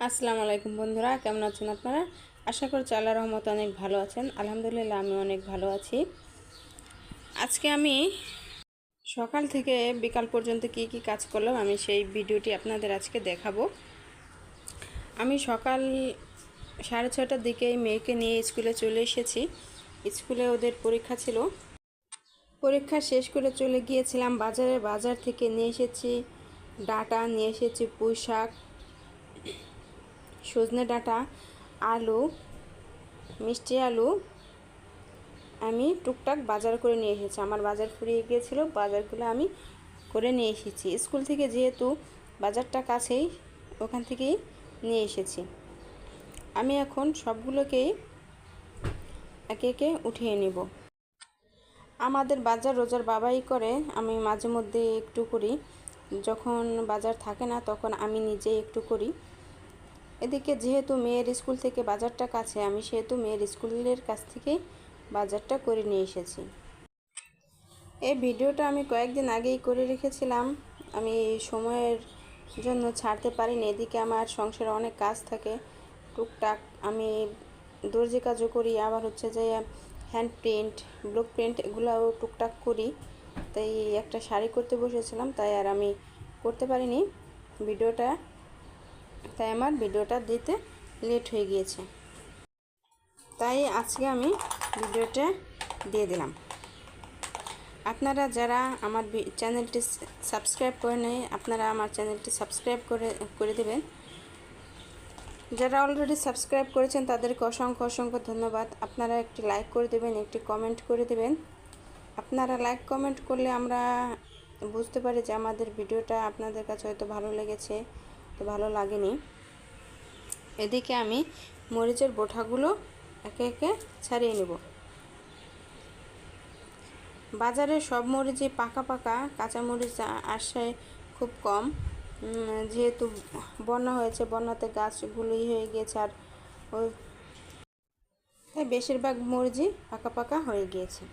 আসসালামু আলাইকুম বন্ধুরা, কেমন আছেন আপনারা? আশা করছি আল্লাহর রহমতে অনেক ভালো আছেন। আলহামদুলিল্লাহ আমি অনেক ভালো আছি। আজকে আমি সকাল থেকে বিকাল পর্যন্ত কি কি কাজ করলাম আমি সেই ভিডিওটি আপনাদের আজকে দেখাবো। আমি সকাল 6:30টার দিকে মেয়েকে নিয়ে স্কুলে চলে এসেছি। স্কুলে ওদের পরীক্ষা ছিল, পরীক্ষা শেষ করে চলে গিয়েছিলাম বাজার থেকে নিয়ে এসেছি ডাঁটা, নিয়ে এসেছি পুঁই শাক, সজনে ডাঁটা, আলু, মিষ্টি আলু। আমি টুকটাক বাজার করে নিয়ে এসেছি। আমার বাজার ফুরিয়ে গিয়েছিল, বাজারগুলো আমি করে নিয়ে এসেছি। স্কুল থেকে যেহেতু বাজারটা কাছেই, ওখান থেকেই নিয়ে এসেছি। আমি এখন সবগুলোকেই একে একে উঠিয়ে নিব। আমাদের বাজার রোজার বাবাই করে, আমি মাঝে মধ্যে একটু করি। যখন বাজার থাকে না তখন আমি নিজেই একটু করি। এদিকে যেহেতু মেয়ের স্কুল থেকে বাজারটা কাছে, আমি সেহেতু মেয়ের স্কুলের কাছ থেকে বাজারটা করে নিয়ে এসেছি। এই ভিডিওটা আমি কয়েকদিন আগেই করে রেখেছিলাম, আমি সময়ের জন্য ছাড়তে পারিনি। এদিকে আমার সংসারে অনেক কাজ থাকে টুকটাক। আমি দর্জি কাজও করি, আবার হচ্ছে যে হ্যান্ড প্রিন্ট, ব্লক প্রিন্ট এগুলোও টুকটাক করি। তাই একটা শাড়ি করতে বসেছিলাম, তাই আর আমি করতে পারিনি ভিডিওটা, তাই আমার ভিডিওটা দিতে লেট হয়ে গিয়েছে। তাই আজকে আমি ভিডিওটা দিয়ে দিলাম। আপনারা যারা আমার চ্যানেলটি সাবস্ক্রাইব করে নেয়, আপনারা আমার চ্যানেলটি সাবস্ক্রাইব করে দেবেন। যারা অলরেডি সাবস্ক্রাইব করেছেন তাদেরকে অসংখ্য অসংখ্য ধন্যবাদ। আপনারা একটি লাইক করে দেবেন, একটি কমেন্ট করে দেবেন। আপনারা লাইক কমেন্ট করলে আমরা বুঝতে পারি যে আমাদের ভিডিওটা আপনাদের কাছে হয়তো ভালো লেগেছে, তো ভালো লাগেনি। এদিকে আমি মরিচের বোঁটাগুলো একে একে ছাড়িয়ে নেব। বাজারে সব মরিচই পাকা পাকা, কাঁচা মরিচ আসে খুব কম। যেহেতু বন্যা হয়েছে, বন্যাতে গাছগুলোই হয়ে গিয়েছে, আর ওই তাই বেশিরভাগ মরিচই পাকা পাকা হয়ে গিয়েছে।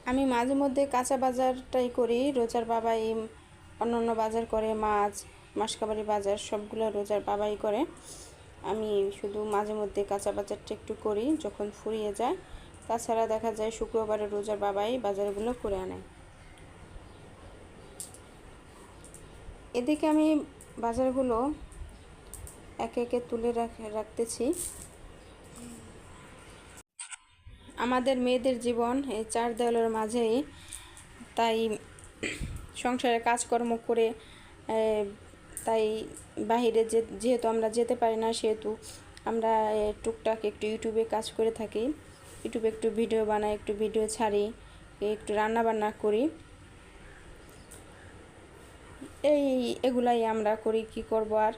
আমি মাঝে মধ্যে কাঁচা বাজারটাই করি। রোজার বাবাই অন্যান্য বাজার করে, মাছ, মাসকাবারি বাজার সবগুলো রোজার বাবাই করে। আমি শুধু মাঝে মধ্যে কাঁচা বাজারটা একটু করি যখন ফুরিয়ে যায়। তাছাড়া দেখা যায় শুক্রবারে রোজার বাবাই বাজারগুলো করে আনে। এদিকে আমি বাজারগুলো একে একে তুলে রাখতেছি। আমাদের মেয়েদের জীবন এই চার দেওয়ালের মাঝেই, তাই সংসারে কাজকর্ম করে, তাই বাহিরে যেহেতু আমরা যেতে পারি না, সেহেতু আমরা টুকটাক একটু ইউটিউবে কাজ করে থাকি। ইউটিউবে একটু ভিডিও বানাই, একটু ভিডিও ছাড়ি, একটু রান্না বান্না করি। এগুলাই আমরা করি, কি করব আর।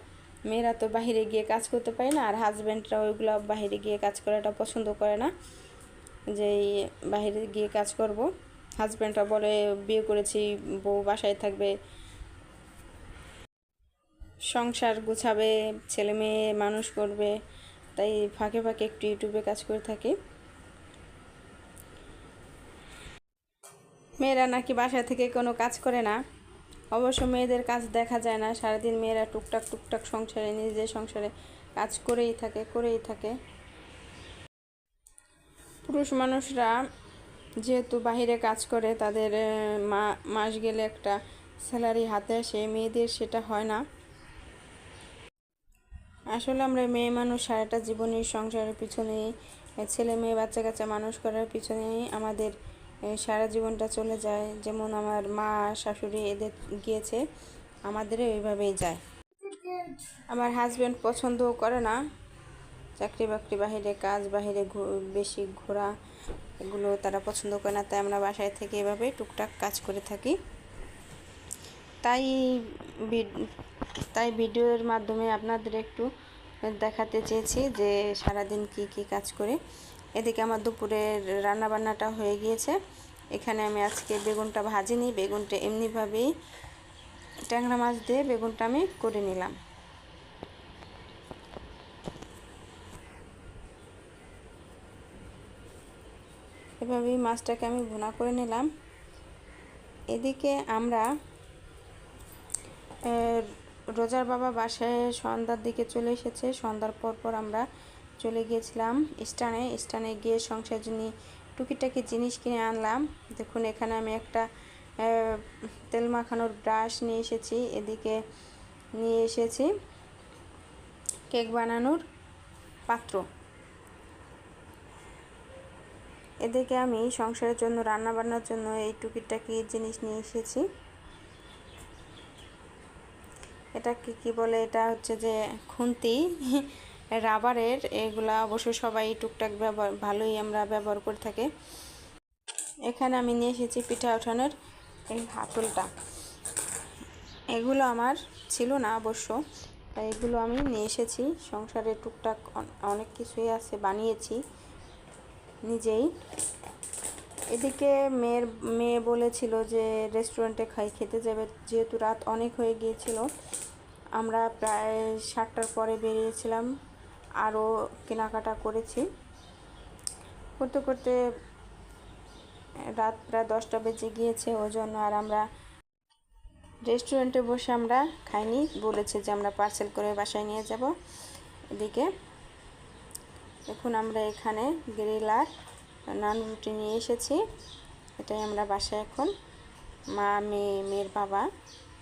মেয়েরা তো বাহিরে গিয়ে কাজ করতে পারে না, আর হাজব্যান্ডরা ওইগুলো বাহিরে গিয়ে কাজ করাটা পছন্দ করে না, যে বাহিরে গিয়ে কাজ করব। হাজব্যান্ডরা বলে বিয়ে করেছি, বউ বাসায় থাকবে, সংসার গুছাবে, ছেলে মেয়ে মানুষ করবে। তাই ফাঁকে ফাঁকে একটু ইউটিউবে কাজ করে থাকি। মেয়েরা নাকি বাসা থেকে কোনো কাজ করে না। অবশ্য মেয়েদের কাজ দেখা যায় না, সারাদিন মেয়েরা টুকটাক টুকটাক সংসারে, নিজের সংসারে কাজ করেই থাকে। পুরুষ মানুষরা যেহেতু বাহিরে কাজ করে, তাদের মাস গেলে একটা স্যালারি হাতে আসে, মেয়েদের সেটা হয় না। আসলে আমরা মেয়ে মানুষ সারাটা জীবনে সংসারের পিছনেই, ছেলে মেয়ে বাচ্চা কাচ্চা মানুষ করার পিছনেই আমাদের সারা জীবনটা চলে যায়। যেমন আমার মা শাশুড়ি এদের গিয়েছে, আমাদেরও এইভাবেই যায়। আমার হাজব্যান্ড পছন্দও করে না চাকরি বাকরি, বাহিরে কাজ, বাহিরে বেশি ঘোরা, এগুলো তারা পছন্দ করে না। তাই আমরা বাসায় থেকে এভাবেই টুকটাক কাজ করে থাকি। তাই ভিডিওর মাধ্যমে আপনাদের একটু দেখাতে চেয়েছি যে সারাদিন কি কাজ করে। এদিকে আমার দুপুরের রান্নাবান্নাটা হয়ে গিয়েছে। এখানে আমি আজকে বেগুনটা ভাজিনি, বেগুনটা এমনিভাবেই ট্যাংরা মাছ দিয়ে বেগুনটা আমি করে নিলাম। এভাবেই মাছটাকে আমি ভুনা করে নিলাম। এদিকে আমরা রোজার বাবা বাসায় সন্ধ্যার দিকে চলে এসেছে। সন্ধ্যার পর আমরা চলে গিয়েছিলাম স্টানে গিয়ে সংসার জন্য টুকিটাকি জিনিস কিনে আনলাম। দেখুন এখানে আমি একটা তেল মাখানোর ব্রাশ নিয়ে এসেছি, এদিকে নিয়ে এসেছি কেক বানানোর পাত্র। এদিকে আমি সংসারের জন্য রান্না বান্নার জন্য এই টুকিটাকি জিনিস নিয়ে এসেছি। এটা কি বলে, এটা হচ্ছে যে খুন্তি রাবারের, এগুলা অবশ্য সবাই টুকটাক ভালোই আমরা ব্যবহার করে থাকি। এখানে আমি নিয়ে এসেছি পিঠা ওঠানোর এই হাতলটা। এগুলো আমার ছিল না অবশ্য, তাই এগুলো আমি নিয়ে এসেছি। সংসারে টুকটাক অনেক কিছুই আছে, বানিয়েছি নিজেই। এদিকে মেয়ে বলেছিল যে রেস্টুরেন্টে খেতে যাবে, যেহেতু রাত অনেক হয়ে গিয়েছিল। আমরা প্রায় 7টার পরে বেরিয়েছিলাম, আরও কেনাকাটা করেছি। করতে করতে রাত প্রায় 10টা বেজে গিয়েছে, ওই জন্য আর আমরা রেস্টুরেন্টে বসে আমরা খাইনি, বলেছে যে আমরা পার্সেল করে বাসায় নিয়ে যাব। এদিকে দেখুন আমরা এখানে গ্রিল আর নান রুটি নিয়ে এসেছি, এটাই আমরা বাসায় এখন মা মেয়ের বাবা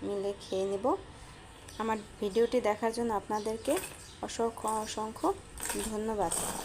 মিলে খেয়ে নেব। আমার ভিডিওটি দেখার জন্য আপনাদেরকে অসংখ্য ধন্যবাদ।